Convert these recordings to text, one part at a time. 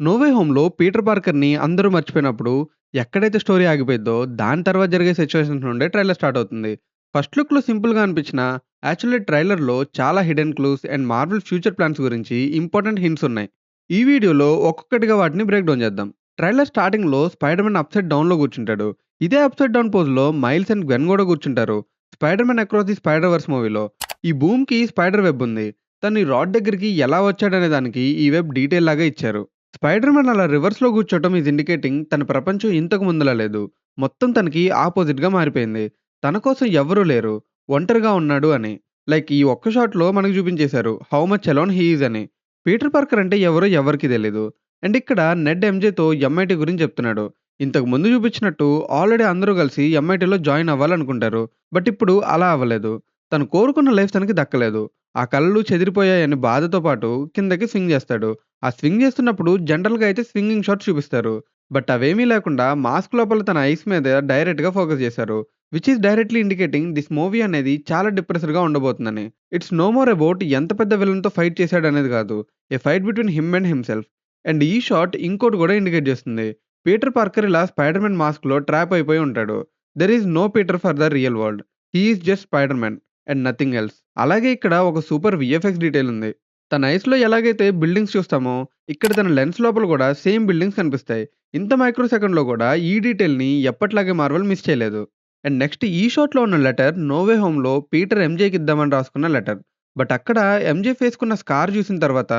'No way హోమ్‌లో' Peter పార్కర్‌ని అందరూ మర్చిపోయినప్పుడు, ఎక్కడైతే స్టోరీ ఆగిపోయిద్దో, దాని తర్వాత జరిగే సిట్యుయేషన్స్ నుండే ట్రైలర్ స్టార్ట్ అవుతుంది. ఫస్ట్ లుక్‌లో సింపుల్‌గా అనిపించినా, యాక్చువల్లీ ట్రైలర్‌లో చాలా hidden clues and Marvel future plans గురించి ఇంపార్టెంట్ హింట్స్ ఉన్నాయి. ఈ వీడియోలో ఒక్కొక్కటిగా వాటిని బ్రేక్ డౌన్ చేద్దాం. ట్రైలర్ స్టార్టింగ్‌లో స్పైడర్ మ్యాన్ అప్‌సైడ్ డౌన్‌లో కూర్చుంటాడు. ఇదే అప్‌సైడ్ డౌన్ పోజ్‌లో మైల్స్ అండ్ గ్వెన్ కూడా కూర్చుంటారు. Spider Man across the Spider Verse మూవీలో. ఈ బూమ్‌కి స్పైడర్ వెబ్ ఉంది. తను ఈ రాడ్ దగ్గరికి ఎలా వచ్చాడనే దానికి ఈ వెబ్ డీటెయిల్ లాగా ఇచ్చారు. స్పైడర్ మ్యాన్ అలా రివర్స్‌లో కూర్చోవటం ఈజ్ ఇండికేటింగ్ తన ప్రపంచం ఇంతకు ముందులా లేదు. మొత్తం తనకి ఆపోజిట్‌గా మారిపోయింది. తన కోసం ఎవ్వరూ లేరు. ఒంటరిగా ఉన్నాడు అని. లైక్ ఈ ఒక్క షాట్‌లో మనకు చూపించేశారు. How much alone he is అని. పీటర్ పార్కర్ అంటే ఎవరో ఎవరికీ తెలీదు. అండ్ ఇక్కడ నెడ్ ఎంజేతో ఎంఐటీ గురించి చెప్తున్నాడు. ఇంతకు ముందు చూపించినట్టు ఆల్రెడీ అందరూ కలిసి ఎంఐటీలో జాయిన్ అవ్వాలనుకుంటారు. బట్ ఇప్పుడు అలా అవ్వలేదు. తను కోరుకున్న లైఫ్ తనకి దక్కలేదు. ఆ కలలు చెదిరిపోయాయని బాధతో పాటు కిందకి స్వింగ్ చేస్తాడు. ఆ స్వింగ్ చేస్తున్నప్పుడు జనరల్‌గా అయితే స్వింగింగ్ షాట్ చూపిస్తారు. బట్ అవేమీ లేకుండా మాస్క్ లోపల తన ఐస్ మీద డైరెక్ట్‌గా ఫోకస్ చేశారు. Which is directly indicating this movie అనేది చాలా డిప్రెస్డ్‌గా ఉండబోతుందని. ఇట్స్ నో మోర్ అబౌట్ ఎంత పెద్ద విలన్‌తో ఫైట్ చేశాడనేది కాదు. A fight between him and హిమ్‌సెల్ఫ్. అండ్ ఈ షాట్ ఇంకోటి కూడా ఇండికేట్ చేస్తుంది. పీటర్ పార్కర్ ఇలా స్పైడర్ మ్యాన్ మాస్క్‌లో ట్రాప్ అయిపోయి ఉంటాడు. There is no Peter for the real world. He is just Spider Man and nothing else. అలాగే ఇక్కడ ఒక సూపర్ వీఎఫ్ఎక్స్ డీటెయిల్ ఉంది. తన ఐస్‌లో ఎలాగైతే బిల్డింగ్స్ చూస్తామో, ఇక్కడ తన లెన్స్ లోపల కూడా సేమ్ బిల్డింగ్స్ కనిపిస్తాయి. ఇంత మైక్రో సెకండ్‌లో కూడా ఈ డీటెయిల్‌ని ఎప్పటిలాగే మార్వెల్ మిస్ చేయలేదు. అండ్ నెక్స్ట్ ఈ షాట్‌లో ఉన్న లెటర్ 'నో వే హోమ్‌లో' పీటర్ ఎంజేకి ఇద్దామని రాసుకున్న లెటర్. బట్ అక్కడ ఎంజే ఫేస్‌కున్న స్కార్ చూసిన తర్వాత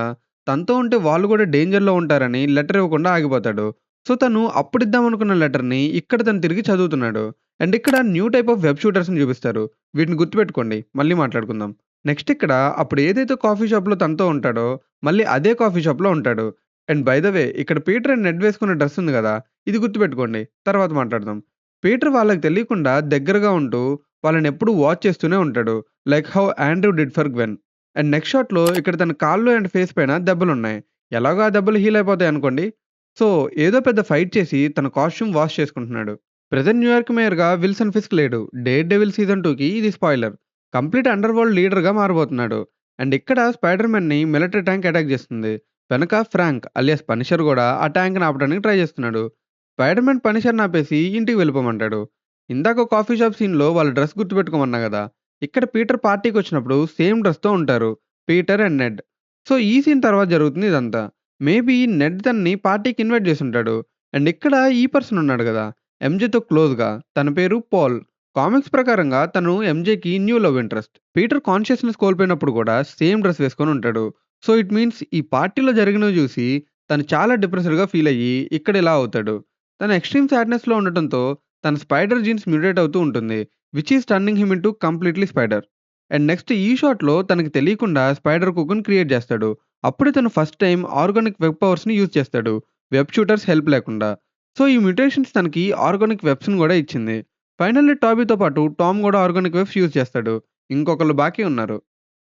తనతో ఉంటే వాళ్ళు కూడా డేంజర్‌లో ఉంటారని లెటర్ ఇవ్వకుండా ఆగిపోతాడు. సో, తను అప్పుడిద్దామనుకున్న లెటర్‌ని ఇక్కడ తను తిరిగి చదువుతున్నాడు. అండ్ ఇక్కడ న్యూ టైప్ ఆఫ్ వెబ్ షూటర్స్‌ని చూపిస్తారు. వీటిని గుర్తుపెట్టుకోండి. మళ్ళీ మాట్లాడుకుందాం. నెక్స్ట్ ఇక్కడ అప్పుడు ఏదైతే కాఫీ షాప్‌లో తనతో ఉంటాడో, మళ్ళీ అదే కాఫీ షాప్‌లో ఉంటాడు. అండ్ బై ద వే ఇక్కడ పీటర్ అండ్ నెడ్ వేసుకున్న డ్రెస్ ఉంది గదా! ఇది గుర్తుపెట్టుకోండి. తర్వాత మాట్లాడదాం. పీటర్ వాళ్ళకి తెలియకుండా దగ్గరగా ఉంటూ వాళ్ళనెప్పుడూ వాచ్ చేస్తూనే ఉంటాడు. Like how Andrew did for Gwen. And next షాట్‌లో ఇక్కడ తన కాళ్ళు అండ్ ఫేస్ పైన దెబ్బలున్నాయి. ఎలాగో ఆ దెబ్బలు హీల్ అయిపోతాయనుకోండి. సో, ఏదో పెద్ద ఫైట్ చేసి తన కాస్ట్యూమ్ వాష్ చేసుకుంటున్నాడు. ప్రెజెంట్ న్యూయార్క్ మేయర్‌గా విల్సన్ ఫిస్క్ లేడు. డేర్ డెవిల్ సీజన్ 2కి ఇది స్పాయిలర్. కంప్లీట్ అండర్ వరల్డ్ లీడర్‌గా మారబోతున్నాడు. అండ్ ఇక్కడ స్పైడర్ మ్యాన్‌ని మిలిటరీ ట్యాంక్ అటాక్ చేస్తుంది. వెనక ఫ్రాంక్ అలియాస్ పనిషర్ గూడా ఆ ట్యాంక్‌ని ఆపడానికి ట్రై చేస్తున్నాడు. స్పైడర్ మ్యాన్ పనిషర్‌ని ఆపేసి ఇంటికి వెళ్ళిపోమంటాడు. ఇందాక కాఫీ షాప్ సీన్‌లో వాళ్ళ డ్రెస్ గుర్తుపెట్టుకోమన్నా గదా! ఇక్కడ పీటర్ పార్టీకొచ్చినప్పుడు సేమ్ డ్రెస్‌తో ఉంటారు. Peter and నెడ్. సో, ఈ సీన్ తర్వాత జరుగుతుంది ఇదంతా. మేబీ నెడ్ తనని పార్టీకి ఇన్వైట్ చేసుంటాడు. అండ్ ఇక్కడ ఈ పర్సన్ ఉన్నాడు గదా! ఎంజేతో క్లోజ్‌గా. తన పేరు పాల్. కామిక్స్ ప్రకారంగా తను ఎంజేకి న్యూ లవ్ ఇంట్రెస్ట్. పీటర్ కాన్షియస్‌నెస్ కోల్పోయినప్పుడు కూడా సేమ్ డ్రెస్ వేసుకొని ఉంటాడు. సో, ఇట్ మీన్స్ ఈ పార్టీలో జరిగినవి చూసి తను చాలా డిప్రెస్డ్‌గా ఫీల్ అయ్యి ఇక్కడ ఇలా అవుతాడు. తను ఎక్స్‌ట్రీమ్ సాడ్‌నెస్‌లో ఉండటంతో తన స్పైడర్ జీన్స్ మ్యూటేట్ అవుతూ ఉంటుంది. Which is turning him into completely spider. And next ఈ షాట్‌లో తనకి తెలియకుండా స్పైడర్ కుకున్ క్రియేట్ చేస్తాడు. అప్పుడే తను ఫస్ట్ టైమ్ ఆర్గానిక్ వెబ్ పవర్స్‌ని యూజ్ చేస్తాడు. వెబ్ షూటర్స్ హెల్ప్ లేకుండా. సో, ఈ మ్యుటేషన్స్ తనకి ఆర్గానిక్ వెబ్స్‌ని గూడా ఇచ్చింది. ఫైనల్లీ టాబీతో పాటు టామ్ గూడా ఆర్గానిక్ వెబ్స్ యూజ్ చేస్తాడు. ఇంకొకళ్ళు బాకీ ఉన్నారు.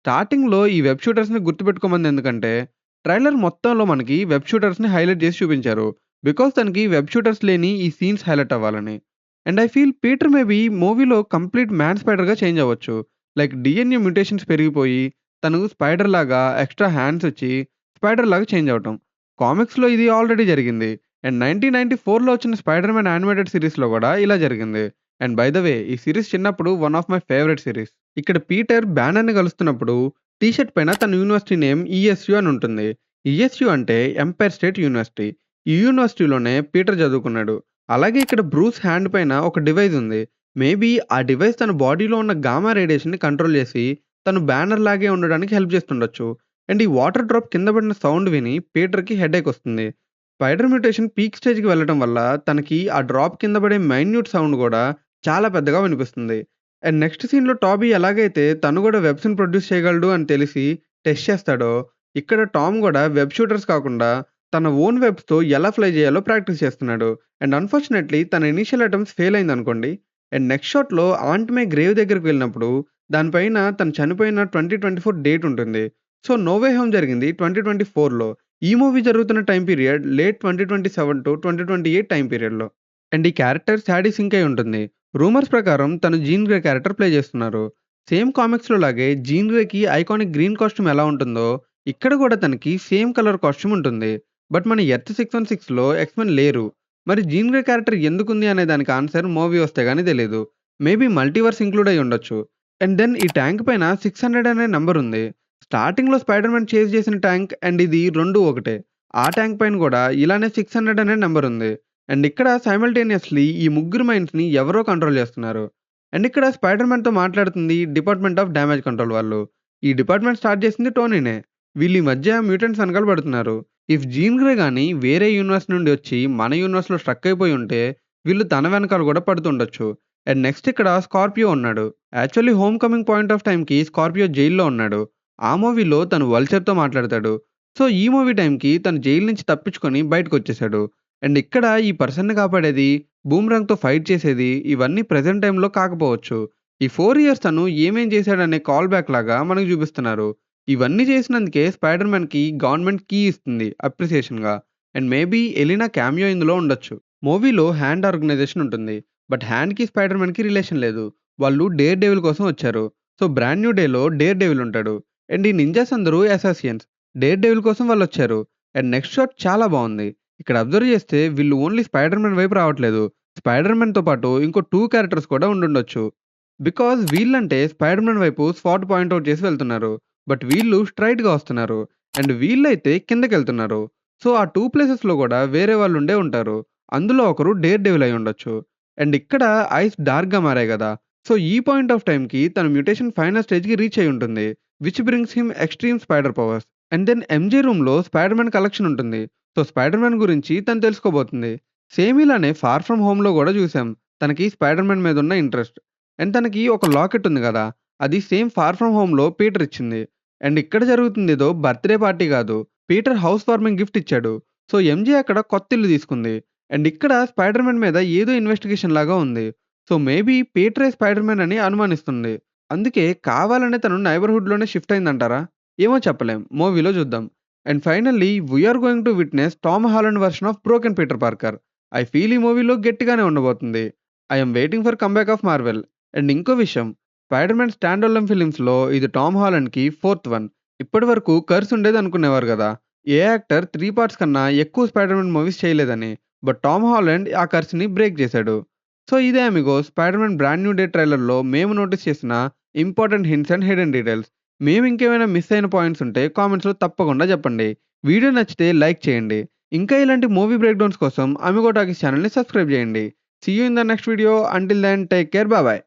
స్టార్టింగ్‌లో ఈ వెబ్ షూటర్స్‌ని గుర్తుపెట్టుకోమంది ఎందుకంటే, ట్రైలర్ మొత్తంలో మనకి వెబ్ షూటర్స్‌ని హైలైట్ చేసి చూపించారు. బికాజ్ తనకి వెబ్ షూటర్స్ లేని ఈ సీన్స్ హైలైట్ అవ్వాలని. And I feel Peter maybe మూవీలో కంప్లీట్ మ్యాన్ స్పైడర్‌గా చేంజ్ అవ్వచ్చు. లైక్ డీఎన్ఏ మ్యుటేషన్స్ పెరిగిపోయి, తను స్పైడర్ లాగా ఎక్స్‌ట్రా హ్యాండ్స్ వచ్చి, స్పైడర్ లాగా చేంజ్ అవ్వటం. కామిక్స్‌లో ఇది ఆల్రెడీ జరిగింది. అండ్ 1994లో వచ్చిన 'స్పైడర్ మ్యాన్' యానిమేటెడ్ సీరీస్‌లో గూడా ఇలా జరిగింది. అండ్ బై ద వే ఈ సీరీస్ చిన్నప్పుడు one of my favourite series. ఇక్కడ పీటర్ బ్యానర్‌ని కలుస్తున్నప్పుడు టీ షర్ట్ పైన తన యూనివర్సిటీ నేమ్ ఈఎస్‌యు అని ఉంటుంది. ఈఎస్‌యు అంటే ఎంపైర్ స్టేట్ యూనివర్సిటీ. ఈ యూనివర్సిటీలోనే పీటర్ చదువుకున్నాడు. అలాగే ఇక్కడ బ్రూస్ హ్యాండ్ పైన ఒక డివైస్ ఉంది. మేబీ ఆ డివైస్ తన బాడీలో ఉన్న గామా రేడియేషన్‌ని కంట్రోల్ చేసి తను బ్యానర్ లాగే ఉండడానికి హెల్ప్ చేస్తుండొచ్చు. అండ్ ఈ వాటర్ డ్రాప్ కింద పడిన సౌండ్ విని పీటర్‌కి హెడేక్ వస్తుంది. స్పైడర్ మ్యుటేషన్ పీక్ స్టేజ్‌కి వెళ్ళటం వల్ల తనకి ఆ డ్రాప్ కింద పడే మైన్యూట్ సౌండ్ గూడా చాలా పెద్దగా వినిపిస్తుంది. అండ్ నెక్స్ట్ సీన్‌లో టాబీ ఎలాగైతే తను గూడా వెబ్స్‌ని ప్రొడ్యూస్ చేయగలడు అని తెలిసి టెస్ట్ చేస్తాడో, ఇక్కడ టామ్ గూడా వెబ్ షూటర్స్ కాకుండా తన ఓన్ వెబ్స్‌తో ఎలా ఫ్లై చేయాలో ప్రాక్టీస్ చేస్తున్నాడు. అండ్ అన్‌ఫార్చునేట్‌లీ తన ఇనీషియల్ అటెంప్ట్స్ ఫెయిల్ అయిందనుకోండి. అండ్ నెక్స్ట్ షాట్‌లో ఆంట్ మే గ్రేవ్ దగ్గరికి వెళ్ళినప్పుడు దానిపైన తను చనిపోయిన 2024 డేట్ ఉంటుంది. సో, 'నో వే హోమ్' జరిగింది 2024లో. ఈ మూవీ జరుగుతున్న టైమ్ పీరియడ్ లేట్ 2027-2028 టైమ్ పీరియడ్‌లో. అండ్ ఈ క్యారెక్టర్ సాడీ సింక్ అయి ఉంటుంది. రూమర్స్ ప్రకారం తను జీన్ గ్రే క్యారెక్టర్ ప్లే చేస్తున్నారు. సేమ్ కామిక్స్‌లో లాగే జీన్ గ్రేకి ఐకానిక్ గ్రీన్ కాస్ట్యూమ్ ఎలా ఉంటుందో, ఇక్కడ కూడా తనకి సేమ్ కలర్ కాస్ట్యూమ్ ఉంటుంది. బట్ మన ఎర్త్ 616లో ఎక్స్‌మెన్ లేరు. మరి జీన్ గ్రే క్యారెక్టర్ ఎందుకుంది అనే దానికి ఆన్సర్ మూవీ వస్తే గాని తెలీదు. మేబీ మల్టీవర్స్ ఇంక్లూడ్ అయ్యి ఉండొచ్చు. అండ్ దెన్ ఈ ట్యాంక్ పైన 600 అనే నంబర్ ఉంది. స్టార్టింగ్‌లో స్పైడర్ మ్యాన్ చేజ్ చేసిన ట్యాంక్ అండ్ ఇది 2 ఒకటే. ఆ ట్యాంక్ పైన కూడా ఇలానే 600 అనే నంబర్ ఉంది. అండ్ ఇక్కడ సైమల్టేనియస్‌లీ ఈ ముగ్గురు మైండ్స్‌ని ఎవరో కంట్రోల్ చేస్తున్నారు. అండ్ ఇక్కడ స్పైడర్ మ్యాన్‌తో మాట్లాడుతుంది డిపార్ట్మెంట్ ఆఫ్ డ్యామేజ్ కంట్రోల్ వాళ్ళు. ఈ డిపార్ట్మెంట్ స్టార్ట్ చేసింది టోనీనే. వీళ్ళీ మధ్య మ్యూటెంట్స్ వెనకాల పడుతున్నారు. ఇఫ్ జీన్ గ్రే గాని వేరే యూనివర్స్ నుండి వచ్చి మన యూనివర్స్‌లో స్ట్రక్ అయిపోయి ఉంటే, వీళ్ళు తన వెనకాల గూడా పడుతుండొచ్చు. అండ్ నెక్స్ట్ ఇక్కడ స్కార్పియో ఉన్నాడు. Actually home coming point of టైమ్‌కి స్కార్పియో జైల్‌లో ఉన్నాడు. ఆ మూవీలో తను వల్చర్‌తో మాట్లాడతాడు. సో, ఈ మూవీ టైమ్‌కి తను జైలు నుంచి తప్పించుకొని బయటకొచ్చేసాడు. అండ్ ఇక్కడ ఈ పర్సన్‌ని కాపాడేది, బూమరాంగ్‌తో ఫైట్ చేసేది ఇవన్నీ ప్రెజెంట్ టైమ్‌లో కాకపోవచ్చు. ఈ 4 ఇయర్స్ తను ఏమేం చేశాడనే కాల్ బ్యాక్ లాగా మనకు చూపిస్తున్నారు. ఇవన్నీ చేసినందుకే స్పైడర్ మ్యాన్‌కి గవర్నమెంట్ కీ ఇస్తుంది అప్రిసియేషన్‌గా. అండ్ మేబీ ఎలినా క్యామియో ఇందులో ఉండొచ్చు. మూవీలో హ్యాండ్ ఆర్గనైజేషన్ ఉంటుంది. బట్ హ్యాండ్‌కి స్పైడర్ మ్యాన్‌కి రిలేషన్ లేదు. వాళ్ళు డేర్ డెవిల్ కోసం వచ్చారు. సో, బ్రాండ్ న్యూ డేలో డేర్ డెవిల్ ఉంటాడు. అండ్ ఈ నింజాస్ అందరూ అసాసియన్స్. డేర్ డెవిల్ కోసం వాళ్ళొచ్చారు. అండ్ నెక్స్ట్ షాట్ చాలా బావుంది. ఇక్కడ అబ్జర్వ్ చేస్తే వీళ్ళు ఓన్లీ స్పైడర్ మ్యాన్ వైపు రావట్లేదు. స్పైడర్ మ్యాన్‌తో పాటు ఇంకో 2 క్యారెక్టర్స్ కూడా ఉండుండొచ్చు. బికాజ్ వీళ్ళంటే స్పైడర్ మ్యాన్ వైపు స్పాట్ పాయింట్ ఔట్ చేసి వెళ్తున్నారు. బట్ వీళ్ళు స్ట్రెయిట్‌గా వస్తున్నారు. అండ్ వీళ్ళైతే కిందకెళ్తున్నారు. సో, ఆ 2 ప్లేసెస్‌లో గూడా వేరే వాళ్ళుండే ఉంటారు. అందులో ఒకరు డేర్ డెవిల్ అయ్యుండొచ్చు. అండ్ ఇక్కడ ఐస్ డార్క్‌గా మారాయి గదా! సో, ఈ పాయింట్ ఆఫ్ టైమ్‌కి తన మ్యుటేషన్ ఫైనల్ స్టేజ్‌కి రీచ్ అయ్యి ఉంటుంది. Which brings him extreme spider powers. And then MJ రూమ్‌లో స్పైడర్ మ్యాన్ కలెక్షన్ ఉంటుంది. సో, స్పైడర్ మ్యాన్ గురించి తను తెలుసుకోబోతుంది. సేమ్ ఇలానే 'ఫార్ ఫ్రమ్ హోమ్‌లో' గూడా చూసాం. తనకి స్పైడర్ మ్యాన్ మీదున్న ఇంట్రెస్ట్. అండ్ తనకి ఒక లాకెట్ ఉంది గదా! అది సేమ్ 'ఫార్ ఫ్రమ్ హోమ్‌లో' పీటర్ ఇచ్చింది. అండ్ ఇక్కడ జరుగుతుందేదో బర్త్‌డే పార్టీ గాదు. పీటర్ హౌస్ వార్మింగ్ గిఫ్ట్ ఇచ్చాడు. సో, ఎంజే అక్కడ కొత్తిల్లు తీసుకుంది. అండ్ ఇక్కడ స్పైడర్ మ్యాన్ మీద ఏదో ఇన్వెస్టిగేషన్ లాగా ఉంది. సో, మేబీ పీటరే స్పైడర్ మ్యాన్ అని అనుమానిస్తుంది. అందుకే కావాలనే తను నైబర్‌హుడ్‌లోనే షిఫ్ట్ అయిందంటారా? ఏమో చెప్పలేం. మూవీలో చూద్దాం. And finally we are going to witness Tom Holland version of broken Peter Parker. I feel ఈ మూవీలో గట్టిగానే ఉండబోతుంది. I am waiting for comeback of Marvel. And ఇంకో విషయం, స్పైడర్ మ్యాన్ స్టాండ్ అలోన్ ఫిల్మ్స్‌లో ఇది టామ్ హాలండ్‌కి ఫోర్త్ వన్. ఇప్పటివరకు కర్స్ ఉండేది అనుకునేవారు గదా! ఏ యాక్టర్ 3 పార్ట్స్ కన్నా ఎక్కువ స్పైడర్ మ్యాన్ మూవీస్ చేయలేదని. బట్ టామ్ హాలండ్ ఆ కర్స్‌ని బ్రేక్ చేశాడు. సో, ఇదే amigos spider man brand new day ట్రైలర్‌లో మేము నోటీస్ చేసిన important hints and hidden details. మేము ఇంకేమైనా మిస్ అయిన పాయింట్స్ ఉంటే కామెంట్స్‌లో తప్పకుండా చెప్పండి. వీడియో నచ్చితే లైక్ చేయండి. ఇంకా ఇలాంటి మూవీ బ్రేక్ డౌన్స్ కోసం అమిగో టాకీస్ ఛానెల్‌ని సబ్స్క్రైబ్ చేయండి. See you in the next video. Until then take care. Bye by.